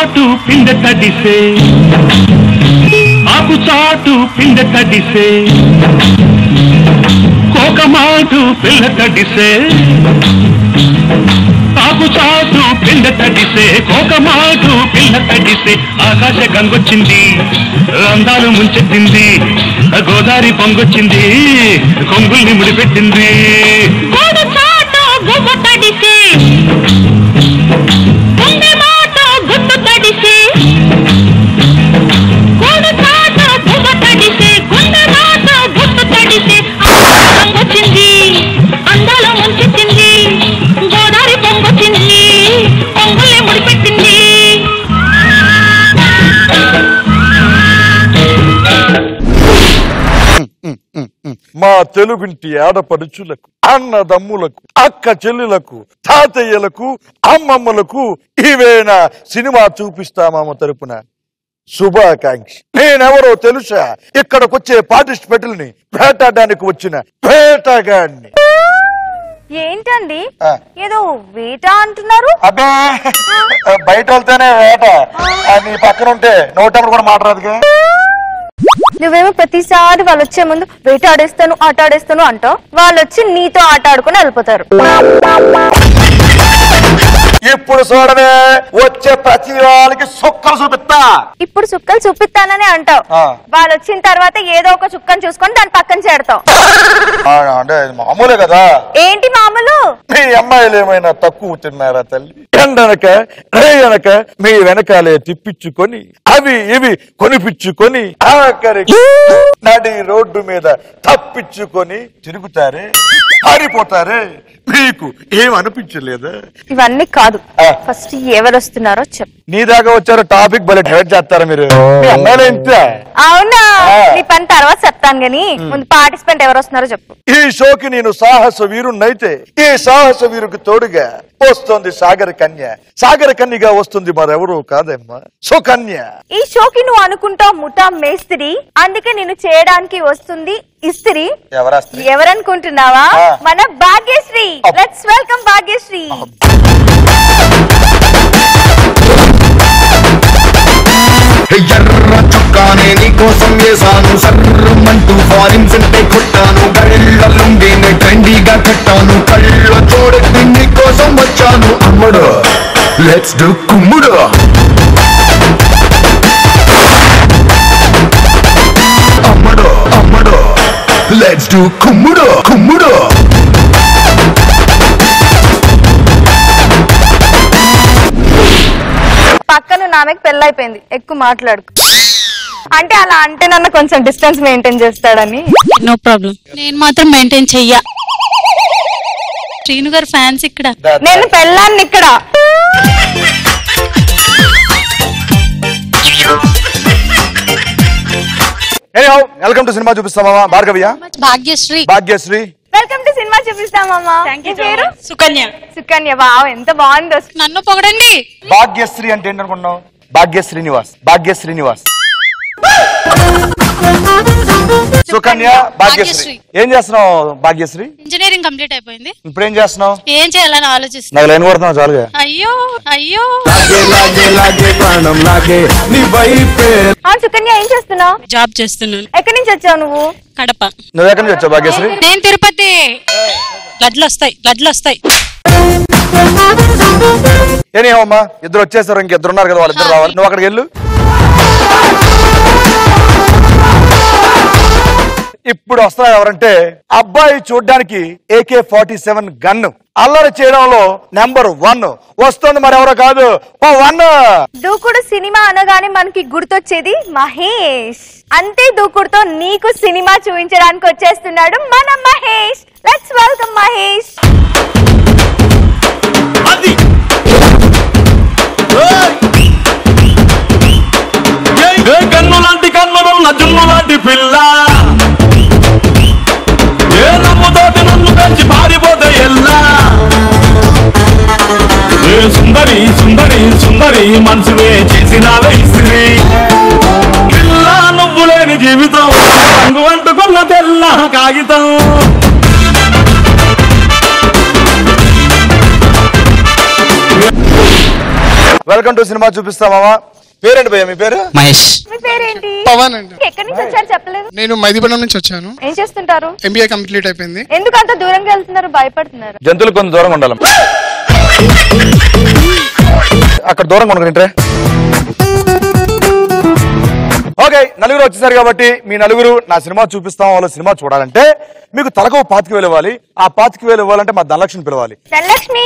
చాటు పిండ తడిసే ఆకు చాటు పిండ తడిసే కోకమాటు పిల్ల తడిసే ఆకు చాటు పిండ తడిసే కోకమాటు పిల్ల తడిసే ఆకాశ గంగొచ్చింది అందాలు ముంచెత్తింది గోదావరి పొంగొచ్చింది కొంగుల్ని ముడిపెట్టింది మా తెలుగుంటి ఆడపడుచులకు అన్నదమ్ములకు అక్క చెల్లులకు తాతయ్యలకు అమ్మమ్మలకు ఈవేనా సినిమా చూపిస్తామా తరపున శుభాకాంక్ష. నేనెవరో తెలుసా? ఇక్కడికొచ్చే పార్టిసిపేట్లని వేటాడడానికి వచ్చిన వేటగాడిని. ఏంటండి ఏదో వేట అంటున్నారు? అబ్బే బయట వెళ్తేనే వేట, నీ పక్కన ఉంటే నోటప్పుడు కూడా మాట్లాడదుగా. నువ్వేమో ప్రతిసారి వాళ్ళు వచ్చే ముందు వేట ఆడేస్తాను ఆట ఆడేస్తాను అంటావు, వాళ్ళు వచ్చి నీతో ఆట ఆడుకుని వెళ్ళిపోతారు. ఇప్పుడు చూడవే, వచ్చే ప్రతి వాళ్ళకి సుక్కలు చూపిస్తా. ఇప్పుడు చుక్కలు చూపిస్తానని అంటావు, వాళ్ళు వచ్చిన తర్వాత ఏదో ఒక చుక్కను చూసుకొని దాని పక్కన చేడతావు. అంటే మామూలే కదా. ఏంటి మామూలు? మీ అమ్మాయిలు ఏమైనా తక్కువ తిన్నారా తల్లి? ఎండనక రేయనక మీ వెనకాలే తిప్పించుకొని అవి ఇవి కొనిపించుకొని ఆఖరికి నడి రోడ్డు మీద తప్పించుకొని తిరుగుతారే, పారిపోతారే. మీకు ఏమనిపించలేదా? ఇవన్నీ కాదు, ఫస్ట్ ఎవరు వస్తున్నారో చెప్పు. నీ దాకా వచ్చారు టాపిక్ భలే డైవర్ట్ చేస్తారా మీరు? మీ అమ్మాయిలు ఎంత? అవునా, నీ పని తర్వాత చెప్తాను గాని ముందు పార్టిసిపెంట్ ఎవరు వస్తున్నారో చెప్పు. ఈ షోకి నేను సాహస వీరున్నైతే ఈ సాహస వీరుకి తోడుగా వస్తుంది సాగర కన్య. సాగర కన్యగా వస్తుంది మరెవరూ కాదమ్మా, సుకన్య. ఈ షోకి నువ్వు అనుకుంటావు ముఠా మేస్త్రి, అందుకే నేను చేయడానికి వస్తుంది ఇస్త్రీ. ఎవరనుకుంటున్నావా? మన భాగ్యశ్రీ. Let's welcome Bhagyashree. ఎర్ర చొక్కానే నీకోసం వేసాను, సర్రమంటూ ఫారిన్ సెంటే కొట్టాను, గళ్ళ లుంగిని ట్రెండీగా కట్టాను, కళ్ళ చూడెత్తి నీకోసం వచ్చాను. అమ్మడు లెట్స్ డు కుమ్ముడు. అమ్మడు అమ్మడు లెట్స్ డు కుమ్ముడు కుమ్ముడు. పక్కన నామెకి పెళ్ళైపోయింది, ఎక్కువ మాట్లాడుకు. అంటే అలా అంటే నన్ను కొంచెం డిస్టెన్స్ మెయింటైన్ చేస్తాడని. నో ప్రాబ్లం, నేను మాత్రం మెయింటైన్ చెయ్యా. శ్రీను గారు ఫ్యాన్స్ ఇక్కడ, నేను పెళ్ళాన్ని ఇక్కడ. వెల్కమ్ టు సినిమా చూపిస్తామా భార్గవ్య. Bhagyashree. Bhagyashree. Welcome to cinema చూపిస్తామమ్మా. పేరు సుకన్య. సుకన్య. వావ్, ఎంత బాగుందో. నన్ను పొగడండి. భాగ్యశ్రీ అంటే ఏంటనుకున్నావు? భాగ్య శ్రీనివాస్. భాగ్య శ్రీనివాస్. సుకన్య భాగ్యశ్రీ. ఏం చేస్తున్నావు భాగ్యశ్రీ? ఇంజనీరింగ్ కంప్లీట్ అయిపోయింది. ఇప్పుడు ఏం చేస్తున్నావు? ఏం చేయాలని ఆలోచిస్తున్నా. నాకు లైన్ కొడుతున్నావు చాలుగా. అయ్యో అయ్యో. సుకన్య ఏం చేస్తున్నావు? జాబ్ చేస్తున్నాను. ఎక్కడి నుంచి వచ్చావు నువ్వు? కడప. నువ్వు ఎక్కడి నుంచి వచ్చావు భాగ్యశ్రీ? నేను తిరుపతి. లడ్లు వస్తాయి. ఏమమ్మా, ఇద్దరు వచ్చేసారు, ఇంకిద్దరు ఉన్నారు కదా, వాళ్ళిద్దరు రావాలి. నువ్వు అక్కడికి వెళ్ళు. ఇప్పుడు వస్తున్నారు ఎవరంటే, అబ్బాయి చూడ్డానికి AK-47 గన్ను, అల్లరి చేయడంలో నెంబర్ 1 వస్తుంది, మరెవరో కాదు, 1. దూకుడు సినిమా అనగానే మనకి గుర్తొచ్చేది మహేష్. అంతే దూకుడుతో నీకు సినిమా చూపించడానికి వచ్చేస్తున్నాడు మన మహేష్. Let's welcome Mahesh. కన్ను లాంటి కన్నులున్న జున్ను లాంటి పిల్ల, ఏ నమ్ముతోటి నన్ను పెంచి పారిపోతే ఎల్లా, ఏ సుందరి సుందరి సుందరి మనసువే చేసినావే ఇస్త్రీ, పిల్ల నువ్వు లేని జీవితం రంగు అంటుకున్న తెల్ల కాగితం. వెల్కమ్ టు సినిమా చూపిస్తామా. పేరేంటి భయ్య మీ పేరు? మహేష్. మీ పేరేంటి? పవన్ అండి. ఎక్కడి నుంచి వచ్చారు చెప్పలేదు. నేను మైదీపట్నం నుంచి వచ్చాను. ఏం చేస్తుంటారు? MBA కంప్లీట్ అయిపోయింది. ఎందుకు అంత దూరంగా వెళ్తున్నారు? భయపడుతున్నారు? జంతువులు కొంచెం దూరంగా ఉండాలి. అక్కడ దూరంగా ఉండగలింటే. ఓకే, నలుగురు వచ్చేసారు కాబట్టి మీ నలుగురు నా సినిమా చూపిస్తాం వాళ్ళు సినిమా చూడాలంటే మీకు తలకు 25,000 ఇవ్వాలి. ఆ 25,000 ఇవ్వాలంటే మా ధనలక్ష్మి పిలవాలి. ధనలక్ష్మి